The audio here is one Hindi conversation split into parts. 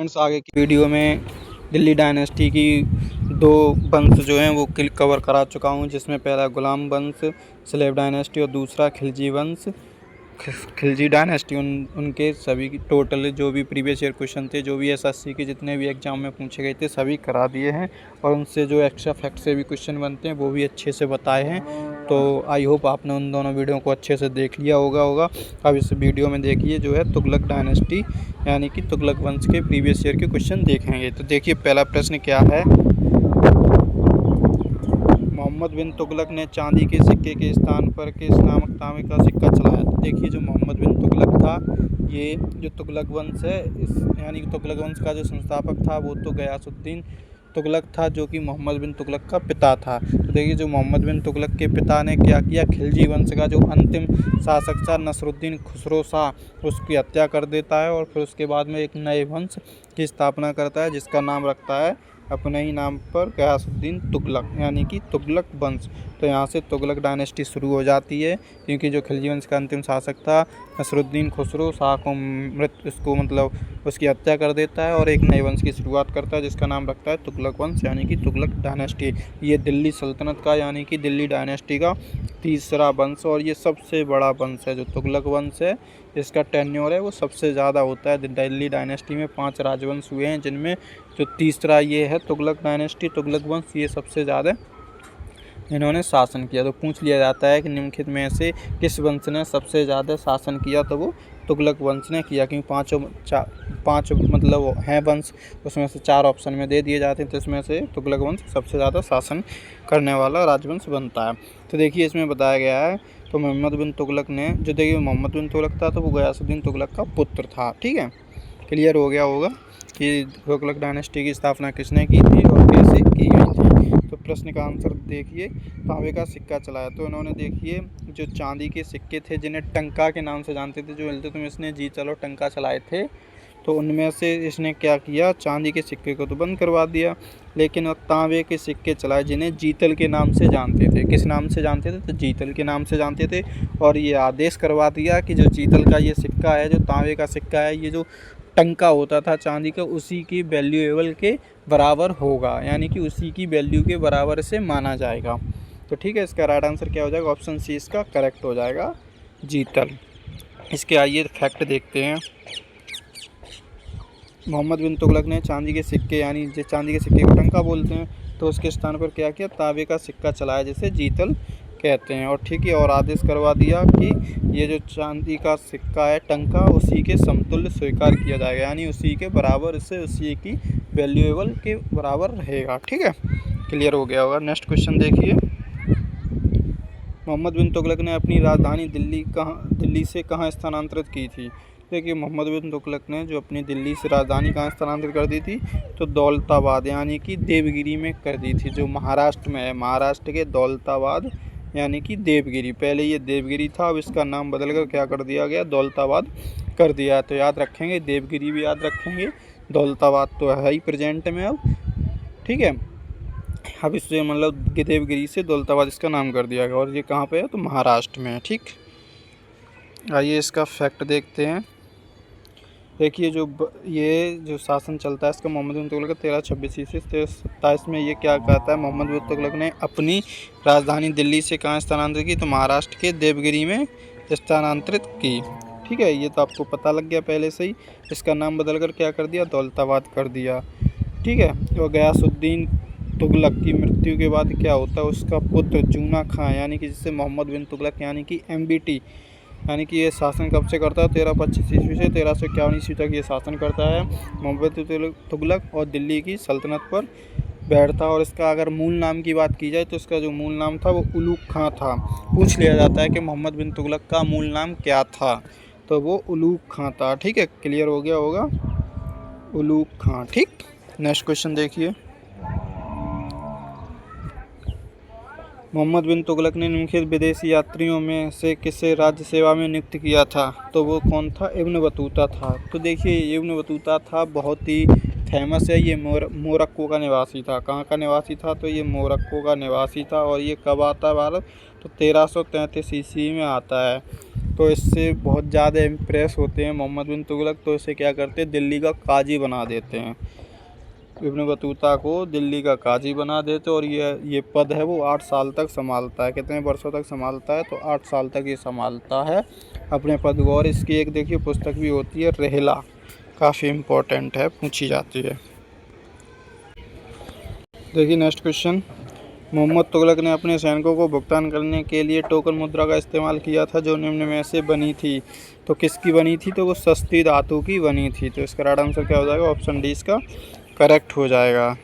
फ्रेंड्स, आगे की वीडियो में दिल्ली डायनेस्टी की दो वंश जो हैं वो कवर करा चुका हूँ, जिसमें पहला गुलाम वंश स्लेव डायनेस्टी और दूसरा खिलजी वंश खिलजी डायनेस्टी। उनके सभी की टोटल जो भी प्रीवियस ईयर क्वेश्चन थे, जो भी एसएससी के जितने भी एग्ज़ाम में पूछे गए थे, सभी करा दिए हैं। और उनसे जो एक्स्ट्रा फैक्ट से भी क्वेश्चन बनते हैं वो भी अच्छे से बताए हैं। तो आई होप आपने उन दोनों वीडियो को अच्छे से देख लिया होगा। अब इस वीडियो में देखिए जो है तुगलक डायनेस्टी यानी कि तुगलक वंश के प्रीवियस ईयर के क्वेश्चन देखेंगे। तो देखिए पहला प्रश्न क्या है। मोहम्मद बिन तुगलक ने चांदी के सिक्के के स्थान पर किस नामक तांबे का सिक्का चलाया। तो देखिए जो मोहम्मद बिन तुगलक था, ये जो तुगलक वंश है, इस यानी कि तुगलक वंश का जो संस्थापक था वो तो गयासुद्दीन तुगलक था, जो कि मोहम्मद बिन तुगलक का पिता था। तो देखिए जो मोहम्मद बिन तुगलक के पिता ने क्या किया, खिलजी वंश का जो अंतिम शासक था नसरुद्दीन खुसरो शाह, उसकी हत्या कर देता है और फिर उसके बाद में एक नए वंश की स्थापना करता है, जिसका नाम रखता है अपने ही नाम पर गयासुद्दीन तुगलक यानी कि तुगलक वंश। तो यहाँ से तुगलक डायनेस्टी शुरू हो जाती है, क्योंकि जो खिलजी वंश का अंतिम शासक था नसरुद्दीन खुसरो शाह को उसको मतलब उसकी हत्या कर देता है और एक नए वंश की शुरुआत करता है, जिसका नाम रखता है तुगलक वंश यानी कि तुगलक डायनेस्टी। ये दिल्ली सल्तनत का यानी कि दिल्ली डायनेस्टी का तीसरा वंश और ये सबसे बड़ा वंश है। जो तुगलक वंश है, इसका टेन्योर है वो सबसे ज़्यादा होता है। दिल्ली डायनेस्टी में 5 राजवंश हुए हैं, जिनमें जो तीसरा ये है तुगलक डायनेस्टी, तुगलक वंश, ये सबसे ज़्यादा इन्होंने शासन किया। तो पूछ लिया जाता है कि निम्नलिखित में से किस वंश ने सबसे ज़्यादा शासन किया, तो वो तुगलक वंश ने किया, क्योंकि पाँच मतलब हैं वंश, उसमें से 4 ऑप्शन में दे दिए जाते हैं, तो इसमें से तुगलक वंश सबसे ज़्यादा शासन करने वाला राजवंश बनता है। तो देखिए इसमें बताया गया है, तो मोहम्मद बिन तुगलक ने जो देखिए मोहम्मद बिन तुगलक था तो वो गयासुद्दीन तुगलक का पुत्र था। ठीक है, क्लियर हो गया होगा कि तुगलक डायनेस्टी की स्थापना किसने की थी और कैसे की गई थी। तो प्रश्न का आंसर देखिए, तांबे का सिक्का चलाया। तो इन्होंने देखिए जो चांदी के सिक्के थे, जिन्हें टंका के नाम से जानते थे, जो इल्तुतमिश इसने जी चलो टंका चलाए थे, तो उनमें से इसने क्या किया, चांदी के सिक्के को तो बंद करवा दिया, लेकिन तांबे के सिक्के चलाए, जिन्हें जीतल के नाम से जानते थे। किस नाम से जानते थे, तो जीतल के नाम से जानते थे। और ये आदेश करवा दिया कि जो जीतल का ये सिक्का है, जो तांबे का सिक्का है, ये जो टंका होता था चांदी का, उसी की वैल्यूएबल के बराबर होगा, यानी कि उसी की वैल्यू के बराबर से माना जाएगा। तो ठीक है, इसका राइट आंसर क्या हो जाएगा, ऑप्शन सी इसका करेक्ट हो जाएगा, जीतल। इसके आइए फैक्ट देखते हैं। मोहम्मद बिन तुगलक ने चांदी के सिक्के यानी जो चांदी के सिक्के को टंका बोलते हैं, तो उसके स्थान पर क्या किया, तांबे का सिक्का चलाया, जिसे जीतल कहते हैं। और ठीक है, और आदेश करवा दिया कि ये जो चांदी का सिक्का है टंका, उसी के समतुल्य स्वीकार किया जाएगा, यानी उसी के बराबर से उसी की वैल्यूएबल के बराबर रहेगा। ठीक है, क्लियर हो गया होगा। नेक्स्ट क्वेश्चन देखिए, मोहम्मद बिन तुगलक ने अपनी राजधानी दिल्ली से कहाँ स्थानांतरित की थी। देखिए मोहम्मद बिन तुगलक ने जो अपनी दिल्ली से राजधानी कहाँ स्थानांतरित कर दी थी, तो दौलताबाद यानी कि देवगिरी में कर दी थी, जो महाराष्ट्र में है। महाराष्ट्र के दौलताबाद यानी कि देवगिरी, पहले ये देवगिरी था, अब इसका नाम बदलकर क्या कर दिया गया, दौलताबाद कर दिया। तो याद रखेंगे, देवगिरी भी याद रखेंगे, दौलताबाद तो है ही प्रेजेंट में अब। ठीक है, अब इससे मतलब देवगिरी से दौलताबाद इसका नाम कर दिया गया, और ये कहाँ पे है, तो महाराष्ट्र में है। ठीक, आइए इसका फैक्ट देखते हैं। देखिए ये जो शासन चलता है इसका, मोहम्मद बिन तुगलक 1326 से 1327 में ये क्या कहता है, मोहम्मद बिन तुगलक ने अपनी राजधानी दिल्ली से कहाँ स्थानांतरित की, तो महाराष्ट्र के देवगिरी में स्थानांतरित की। ठीक है, ये तो आपको पता लग गया पहले से ही। इसका नाम बदलकर क्या कर दिया, दौलताबाद कर दिया। ठीक है, तो गयासुद्दीन तुगलक की मृत्यु के बाद क्या होता है, उसका पुत्र जूना खां यानी कि जिससे मोहम्मद बिन तुगलक यानी कि MBT यानी कि ये शासन कब से करता है, 1325 ईस्वी से 1351 ईस्वी तक ये शासन करता है मोहम्मद बिन तुगलक, और दिल्ली की सल्तनत पर बैठता। और इसका अगर मूल नाम की बात की जाए तो इसका जो मूल नाम था वो उलूग खां था। पूछ लिया जाता है कि मोहम्मद बिन तुगलक का मूल नाम क्या था, तो वो उलूग खां था। ठीक है, क्लियर हो गया होगा, उलूग खां। ठीक, नेक्स्ट क्वेश्चन देखिए, मोहम्मद बिन तुगलक ने निम्नलिखित विदेशी यात्रियों में से किसे राज्य सेवा में नियुक्त किया था, तो वो कौन था, इब्न बतूता था। तो देखिए इब्न बतूता था, बहुत ही फेमस है, ये मोरक्को का निवासी था। कहाँ का निवासी था, तो ये मोरक्को का निवासी था। और ये कब आता है भारत, तो 1333 ईस्वी में आता है। तो इससे बहुत ज़्यादा इम्प्रेस होते हैं मोहम्मद बिन तुगलक, तो इसे क्या करते हैं, दिल्ली का काजी बना देते हैं। इब्न बतूता को दिल्ली का काजी बना देते, और ये पद है वो 8 साल तक संभालता है। कितने वर्षों तक संभालता है, तो 8 साल तक ये संभालता है अपने पद को। और इसकी एक देखिए पुस्तक भी होती है रहला, काफ़ी इम्पोर्टेंट है, पूछी जाती है। देखिए नेक्स्ट क्वेश्चन, मोहम्मद तुगलक ने अपने सैनिकों को भुगतान करने के लिए टोकन मुद्रा का इस्तेमाल किया था, जो निम्न में से बनी थी। तो किसकी बनी थी, तो वो सस्ती धातु की बनी थी। तो इसका राइट आंसर क्या हो जाएगा, ऑप्शन डी इसका करेक्ट हो जाएगा।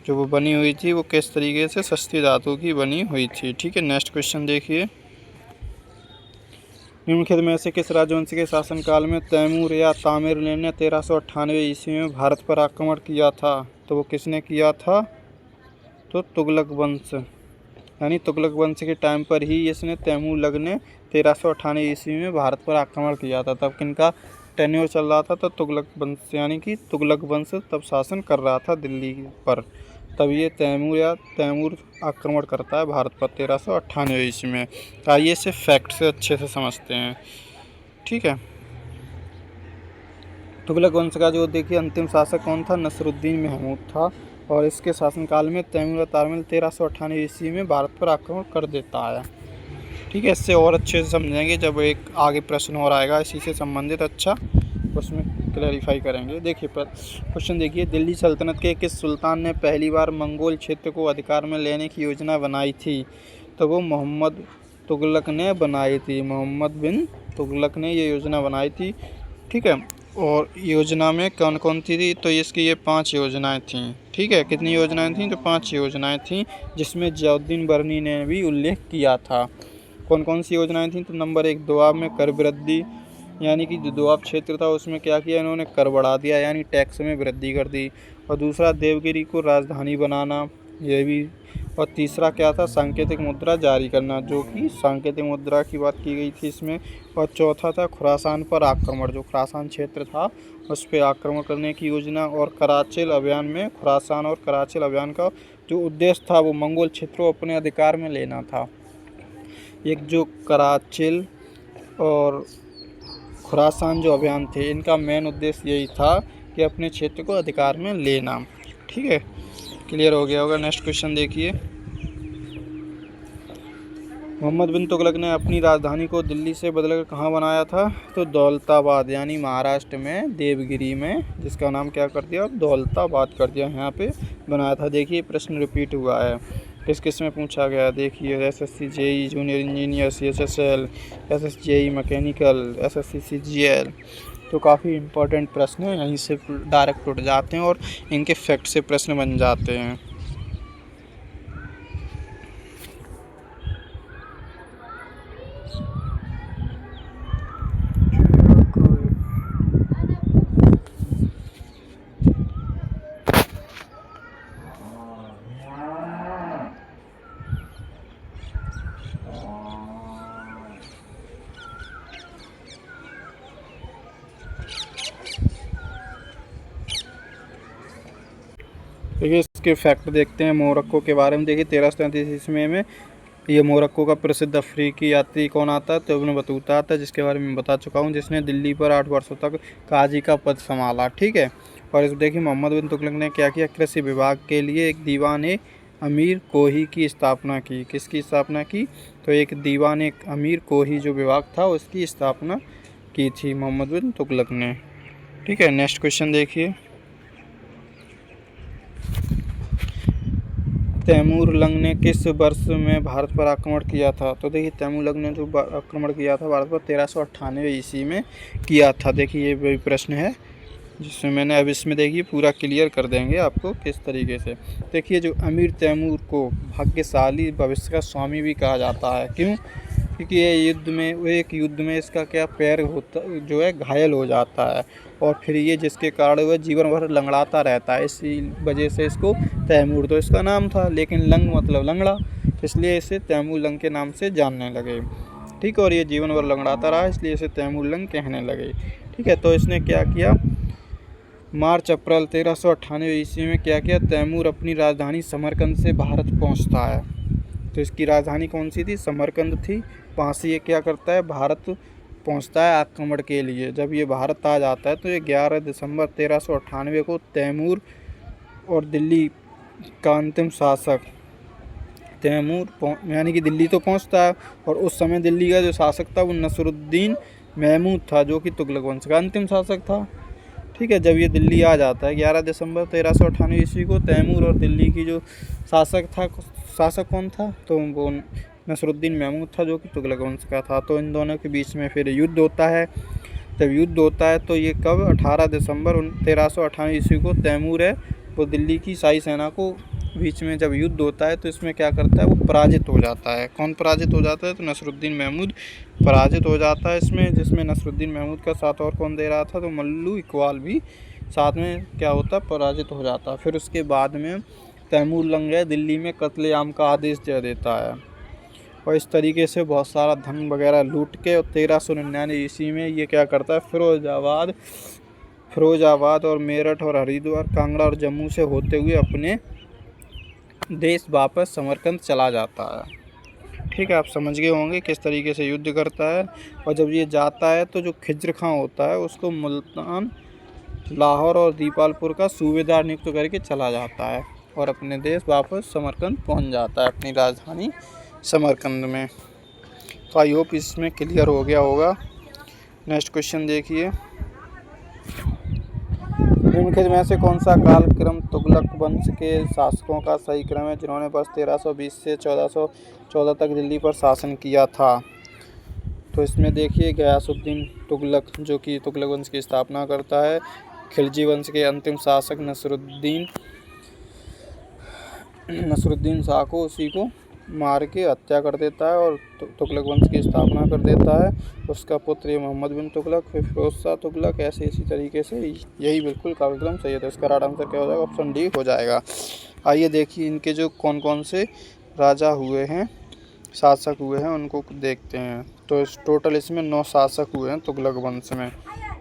जो वो बनी हुई थी वो किस तरीके से, सस्ती धातु की बनी हुई थी। ठीक है, नेक्स्ट क्वेश्चन देखिए, निम्नलिखित में से किस राजवंश के शासनकाल में तैमूर या तामिर ने 1398 ईस्वी में भारत पर आक्रमण किया था। तो वो किसने किया था, तो तुगलक वंश, यानी तुगलक वंश के टाइम पर ही इसने तैमूर ने 1398 ईस्वी में भारत पर आक्रमण किया था। तब किनका टेन्योर चल रहा था, तो तुगलक वंश, यानी कि तुगलक वंश तब शासन कर रहा था दिल्ली पर। तब ये तैमूर आक्रमण करता है भारत पर 1398 ईस्वी में। आइए इसे फैक्ट से अच्छे से समझते हैं। ठीक है, तुगलक वंश का जो देखिए अंतिम शासक कौन था, नसरुद्दीन महमूद था। और इसके शासनकाल में तैमूर और तामिल 1398 ईस्वी में भारत पर आक्रमण कर देता है। ठीक है, इससे और अच्छे से समझेंगे जब एक आगे प्रश्न और आएगा इसी से संबंधित, अच्छा उसमें क्लैरिफाई करेंगे। देखिए क्वेश्चन देखिए, दिल्ली सल्तनत के किस सुल्तान ने पहली बार मंगोल क्षेत्र को अधिकार में लेने की योजना बनाई थी। तो वो मोहम्मद तुगलक ने बनाई थी, मोहम्मद बिन तुगलक ने ये योजना बनाई थी। ठीक है, और योजना में कौन कौन सी थी, तो इसकी ये 5 योजनाएं थीं। ठीक है, कितनी योजनाएं थीं, तो 5 योजनाएं थीं, जिसमें जियाउद्दीन बरनी ने भी उल्लेख किया था। कौन कौन सी योजनाएं थीं, तो नंबर 1 दोआब में कर वृद्धि, यानी कि जो दोआब क्षेत्र था उसमें क्या किया इन्होंने, कर बढ़ा दिया, यानी टैक्स में वृद्धि कर दी। और दूसरा देवगिरी को राजधानी बनाना, ये भी। और तीसरा क्या था, सांकेतिक मुद्रा जारी करना, जो कि सांकेतिक मुद्रा की बात की गई थी इसमें। और चौथा था खुरासान पर आक्रमण, जो खुरासान क्षेत्र था उस पर आक्रमण करने की योजना। और कराचिल अभियान में खुरासान और कराचिल अभियान का जो उद्देश्य था वो मंगोल क्षेत्रों को अपने अधिकार में लेना था। एक जो कराचिल और खुरासान जो अभियान थे, इनका मेन उद्देश्य यही था कि अपने क्षेत्र को अधिकार में लेना। ठीक है, क्लियर हो गया होगा। नेक्स्ट क्वेश्चन देखिए, मोहम्मद बिन तुगलक ने अपनी राजधानी को दिल्ली से बदलकर कहाँ बनाया था, तो दौलताबाद, यानी महाराष्ट्र में देवगिरी में, जिसका नाम क्या कर दिया, दौलताबाद कर दिया, यहाँ पे बनाया था। देखिए प्रश्न रिपीट हुआ है, किस किस में पूछा गया, देखिए SSC JE junior engineer CHSL, SSC JE mechanical, SSC CGL। तो काफ़ी इंपॉर्टेंट प्रश्न है, यहीं से डायरेक्ट उठ जाते हैं और इनके फैक्ट से प्रश्न बन जाते हैं। देखिए इसके फैक्ट देखते हैं मोरक्को के बारे में। देखिए 1337 ईस्वी में ये मोरक्को का प्रसिद्ध अफ्रीकी यात्री कौन आता है, तो इब्न बतूता आता है, जिसके बारे में बता चुका हूँ, जिसने दिल्ली पर 8 वर्षों तक काजी का पद संभाला। ठीक है, और इस देखिए मोहम्मद बिन तुगलक ने क्या किया, कृषि विभाग के लिए एक दीवान अमीर कोही की स्थापना की। किसकी स्थापना की, तो एक दीवान अमीर कोही जो विभाग था उसकी स्थापना की थी मोहम्मद बिन तुगलक ने। ठीक है, नेक्स्ट क्वेश्चन देखिए, तैमूर लंग ने किस वर्ष में भारत पर आक्रमण किया था। तो देखिए तैमूर लंग ने जो आक्रमण किया था भारत पर 1398 ईस्वी में किया था। देखिए ये भी प्रश्न है जिसमें मैंने अब इसमें देखिए पूरा क्लियर कर देंगे आपको किस तरीके से। देखिए जो अमीर तैमूर को भाग्यशाली भविष्य का स्वामी भी कहा जाता है। क्यों, क्योंकि ये एक युद्ध में इसका क्या पैर होता जो है घायल हो जाता है, और फिर ये जिसके कारण वह जीवन भर लंगड़ाता रहता है। इसी वजह से इसको तैमूर तो इसका नाम था, लेकिन लंग मतलब लंगड़ा, इसलिए इसे तैमूर लंग के नाम से जानने लगे। ठीक है, और ये जीवन भर लंगड़ाता रहा, इसलिए इसे तैमूर लंग कहने लगे। ठीक है, तो इसने क्या किया, मार्च अप्रैल 1398 ईस्वी में क्या किया, तैमूर अपनी राजधानी समरकंद से भारत पहुंचता है। तो इसकी राजधानी कौन सी थी? समरकंद थी। वहाँ से ये क्या करता है, भारत पहुँचता है आक्रमण के लिए। जब ये भारत आ जाता है तो ये 11 दिसंबर 1398 को तैमूर और दिल्ली का अंतिम शासक तैमूर यानी कि दिल्ली तो पहुंचता है, और उस समय दिल्ली का जो शासक था वो नसरुद्दीन महमूद था, जो कि तुगलक वंश का अंतिम शासक था। ठीक है, जब ये दिल्ली आ जाता है 11 दिसंबर 1398 ईस्वी को, तैमूर और दिल्ली की जो शासक कौन था? तो वो नसरुद्दीन महमूद था, जो कि तुगलक वंश का था। तो इन दोनों के बीच में फिर युद्ध होता है। जब युद्ध होता है तो ये कब? 18 दिसंबर 1398 ईस्वी को तैमूर है वो दिल्ली की शाही सेना को बीच में जब युद्ध होता है तो इसमें क्या करता है, वो पराजित हो जाता है। कौन पराजित हो जाता है? तो नसरुद्दीन महमूद पराजित हो जाता है इसमें, जिसमें नसरुद्दीन महमूद का साथ और कौन दे रहा था? तो मल्लू इकबाल भी साथ में क्या होता, पराजित हो जाता है। फिर उसके बाद में तैमूर लंग दिल्ली में कत्लेआम का आदेश दे देता है, और इस तरीके से बहुत सारा धन वगैरह लूट के, और 1399 ईस्वी में ये क्या करता है, फिरोजाबाद और मेरठ और हरिद्वार, कांगड़ा और जम्मू से होते हुए अपने देश वापस समरकंद चला जाता है। ठीक है, आप समझ गए होंगे किस तरीके से युद्ध करता है। और जब ये जाता है तो जो खिज्र खां होता है उसको मुल्तान, लाहौर और दीपालपुर का सूबेदार नियुक्त करके चला जाता है, और अपने देश वापस समरकंद पहुंच जाता है, अपनी राजधानी समरकंद में। तो आई होप इसमें क्लियर हो गया होगा। नेक्स्ट क्वेश्चन देखिए, निम्नलिखित में से कौन सा कालक्रम तुगलक वंश के शासकों का सही क्रम है जिन्होंने वर्ष 1320 से 1414 तक दिल्ली पर शासन किया था? तो इसमें देखिए, गयासुद्दीन तुगलक जो कि तुगलक वंश की स्थापना करता है, खिलजी वंश के अंतिम शासक नसरुद्दीन शाह को उसी को मार के हत्या कर देता है और तुगलक वंश की स्थापना कर देता है। उसका पुत्र मोहम्मद बिन तुगलक, फिर फिरोज शाह तुगलक, ऐसे इसी तरीके से यही बिल्कुल कालक्रम सही है। तो इसका राइट आंसर क्या हो जाएगा? ऑप्शन डी हो जाएगा। आइए देखिए इनके जो कौन कौन से राजा हुए हैं, शासक हुए हैं, उनको देखते हैं। तो टोटल इसमें 9 शासक हुए हैं तुगलक वंश में।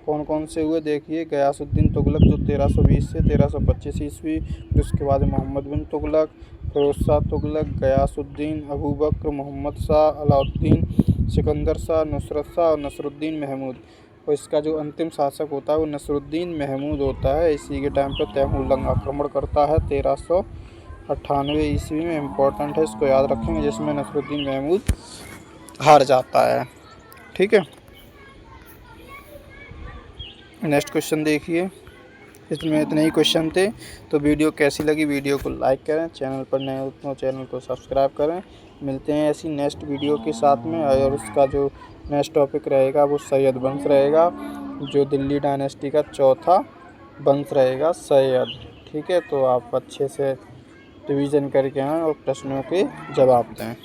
कौन कौन से हुए देखिए, गयासुद्दीन तुगलक जो 1320 से 1325 ईस्वी, फिर उसके बाद मोहम्मद बिन तुगलक, फिरोज शाह तुगलक, गयासुद्दीन, अबू बकर, मोहम्मद शाह, अलाउद्दीन, सिकंदर शाह, नुसरत शाह और नसरुद्दीन महमूद। और इसका जो अंतिम शासक होता है वो नसरुद्दीन महमूद होता है। इसी के टाइम पर तैमूर लंग आक्रमण करता है 1398 ईस्वी में। इम्पोर्टेंट है, इसको याद रखेंगे, जिसमें नसरुद्दीन महमूद हार जाता है। ठीक है, नेक्स्ट क्वेश्चन देखिए। इसमें इतने ही क्वेश्चन थे। तो वीडियो कैसी लगी, वीडियो को लाइक करें, चैनल पर नए हो तो चैनल को सब्सक्राइब करें। मिलते हैं ऐसी नेक्स्ट वीडियो के साथ में। और उसका जो नेक्स्ट टॉपिक रहेगा वो सैयद वंश रहेगा, जो दिल्ली डायनेस्टी का चौथा वंश रहेगा, सैयद। ठीक है, तो आप अच्छे से रिवीजन करके आएँ और प्रश्नों के जवाब दें।